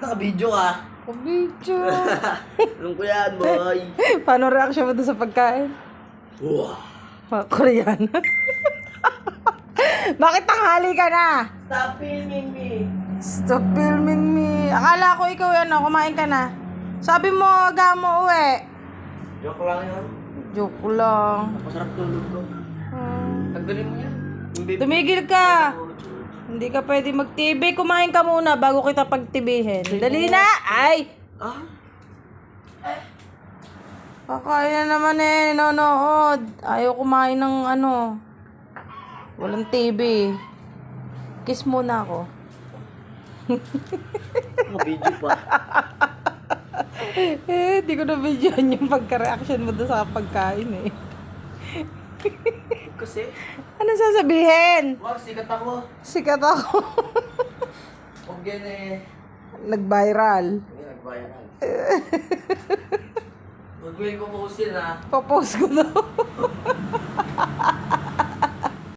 Naka-video ka. Kabidyo. Alam ko yan, boy. Paano reaction mo doon sa pagkain? Wow. Mga Koreano. Bakit tanghali ka na? Stop filming me. Stop filming me. Akala ko ikaw yan, kumain ka na. Sabi mo, aga mo uwi. Joke lang yun. Joke lang. Masarap tulog ko. Tanggalin mo yan. Tumigil ka. Hindi ka pwede mag-TV. Kumain ka muna bago kita pag-TVhin. Dali na! Ay! Ah? Kakain na naman eh. Nanonood. Ayaw kumain ng ano. Walang TV. Kiss muna ako. Naka-video pa. Di ko na-videoan yung pagka-reaction mo doon sa pagkain eh. Kasi, Ano sasabihin? wag, sikat ako. Sikat ako. Huwag yan eh. Nag-viral. Hindi nagbayaran. Huwag mo yung pumusin ha. Papost ko daw.